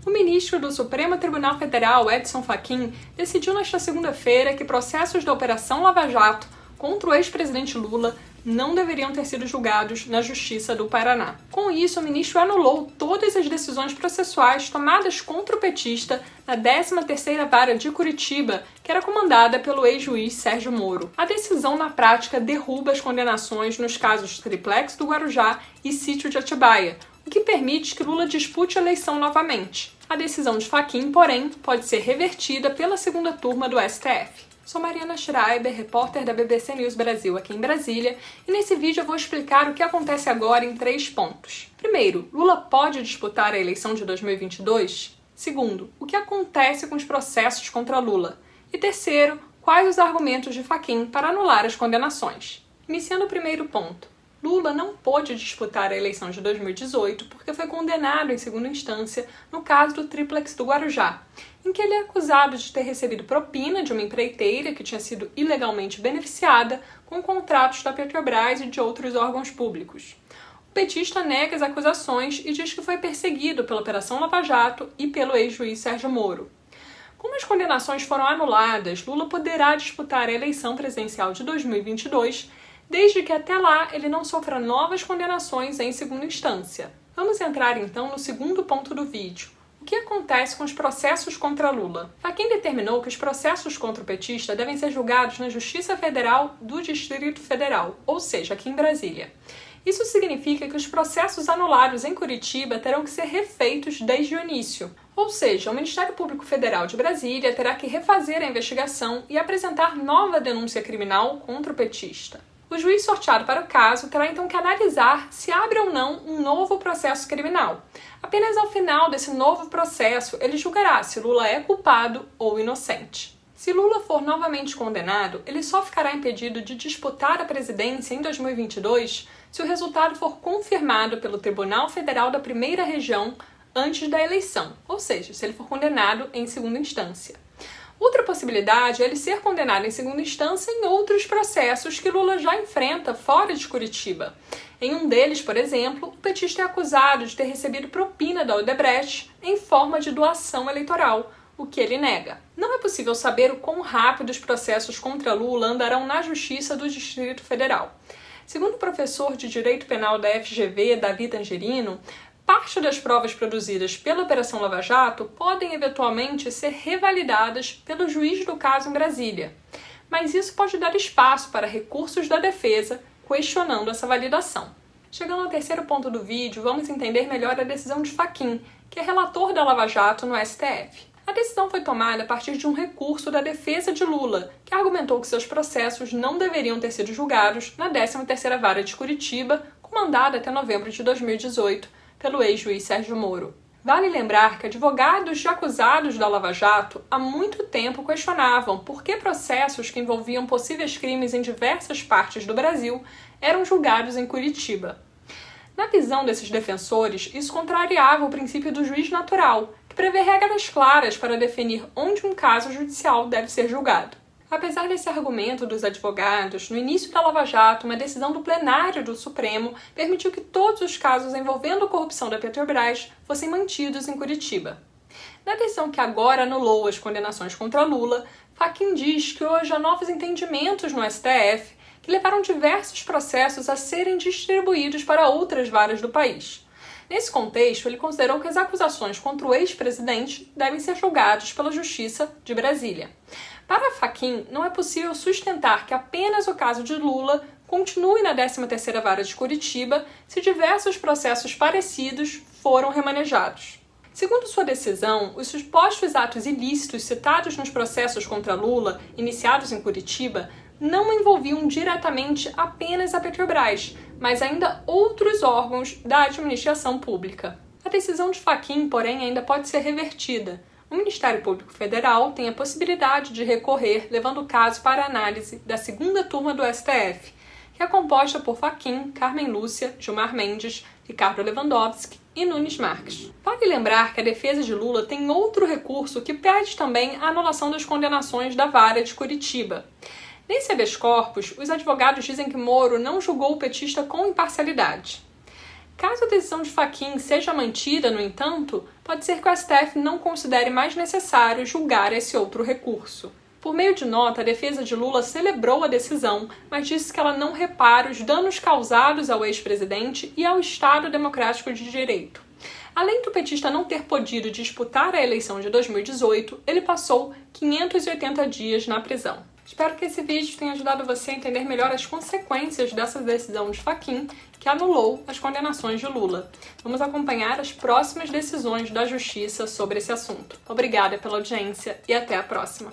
O ministro do Supremo Tribunal Federal, Edson Fachin, decidiu nesta segunda-feira que processos da Operação Lava Jato contra o ex-presidente Lula não deveriam ter sido julgados na Justiça do Paraná. Com isso, o ministro anulou todas as decisões processuais tomadas contra o petista na 13ª Vara de Curitiba, que era comandada pelo ex-juiz Sérgio Moro. A decisão, na prática, derruba as condenações nos casos Triplex do Guarujá e Sítio de Atibaia, o que permite que Lula dispute a eleição novamente. A decisão de Fachin, porém, pode ser revertida pela segunda turma do STF. Sou Mariana Schreiber, repórter da BBC News Brasil aqui em Brasília, e nesse vídeo eu vou explicar o que acontece agora em 3 pontos. Primeiro, Lula pode disputar a eleição de 2022? Segundo, o que acontece com os processos contra Lula? E terceiro, quais os argumentos de Fachin para anular as condenações? Iniciando o primeiro ponto. Lula não pôde disputar a eleição de 2018 porque foi condenado em segunda instância no caso do Triplex do Guarujá, em que ele é acusado de ter recebido propina de uma empreiteira que tinha sido ilegalmente beneficiada com contratos da Petrobras e de outros órgãos públicos. O petista nega as acusações e diz que foi perseguido pela Operação Lava Jato e pelo ex-juiz Sérgio Moro. Como as condenações foram anuladas, Lula poderá disputar a eleição presidencial de 2022, desde que até lá ele não sofra novas condenações em segunda instância. Vamos entrar então no segundo ponto do vídeo. O que acontece com os processos contra Lula? Fachin determinou que os processos contra o petista devem ser julgados na Justiça Federal do Distrito Federal, ou seja, aqui em Brasília. Isso significa que os processos anulados em Curitiba terão que ser refeitos desde o início. Ou seja, o Ministério Público Federal de Brasília terá que refazer a investigação e apresentar nova denúncia criminal contra o petista. O juiz sorteado para o caso terá então que analisar se abre ou não um novo processo criminal. Apenas ao final desse novo processo, ele julgará se Lula é culpado ou inocente. Se Lula for novamente condenado, ele só ficará impedido de disputar a presidência em 2022 se o resultado for confirmado pelo Tribunal Federal da Primeira Região antes da eleição, ou seja, se ele for condenado em segunda instância. Outra possibilidade é ele ser condenado em segunda instância em outros processos que Lula já enfrenta fora de Curitiba. Em um deles, por exemplo, o petista é acusado de ter recebido propina da Odebrecht em forma de doação eleitoral, o que ele nega. Não é possível saber o quão rápido os processos contra Lula andarão na Justiça do Distrito Federal. Segundo o professor de Direito Penal da FGV, Davi Tangerino, parte das provas produzidas pela Operação Lava Jato podem eventualmente ser revalidadas pelo juiz do caso em Brasília, mas isso pode dar espaço para recursos da defesa questionando essa validação. Chegando ao terceiro ponto do vídeo, vamos entender melhor a decisão de Fachin, que é relator da Lava Jato no STF. A decisão foi tomada a partir de um recurso da defesa de Lula, que argumentou que seus processos não deveriam ter sido julgados na 13ª Vara de Curitiba, comandada até novembro de 2018, pelo ex-juiz Sérgio Moro. Vale lembrar que advogados de acusados da Lava Jato há muito tempo questionavam por que processos que envolviam possíveis crimes em diversas partes do Brasil eram julgados em Curitiba. Na visão desses defensores, isso contrariava o princípio do juiz natural, que prevê regras claras para definir onde um caso judicial deve ser julgado. Apesar desse argumento dos advogados, no início da Lava Jato, uma decisão do plenário do Supremo permitiu que todos os casos envolvendo a corrupção da Petrobras fossem mantidos em Curitiba. Na decisão que agora anulou as condenações contra Lula, Fachin diz que hoje há novos entendimentos no STF que levaram diversos processos a serem distribuídos para outras varas do país. Nesse contexto, ele considerou que as acusações contra o ex-presidente devem ser julgadas pela Justiça de Brasília. Para Fachin, não é possível sustentar que apenas o caso de Lula continue na 13ª Vara de Curitiba se diversos processos parecidos foram remanejados. Segundo sua decisão, os supostos atos ilícitos citados nos processos contra Lula, iniciados em Curitiba, não envolviam diretamente apenas a Petrobras, mas ainda outros órgãos da administração pública. A decisão de Fachin, porém, ainda pode ser revertida. O Ministério Público Federal tem a possibilidade de recorrer, levando o caso para análise da segunda turma do STF, que é composta por Fachin, Carmen Lúcia, Gilmar Mendes, Ricardo Lewandowski e Nunes Marques. Vale lembrar que a defesa de Lula tem outro recurso que pede também a anulação das condenações da Vara de Curitiba. Nesse habeas corpus, os advogados dizem que Moro não julgou o petista com imparcialidade. Caso a decisão de Fachin seja mantida, no entanto, pode ser que o STF não considere mais necessário julgar esse outro recurso. Por meio de nota, a defesa de Lula celebrou a decisão, mas disse que ela não repara os danos causados ao ex-presidente e ao Estado Democrático de Direito. Além do petista não ter podido disputar a eleição de 2018, ele passou 580 dias na prisão. Espero que esse vídeo tenha ajudado você a entender melhor as consequências dessa decisão de Fachin, que anulou as condenações de Lula. Vamos acompanhar as próximas decisões da Justiça sobre esse assunto. Obrigada pela audiência e até a próxima.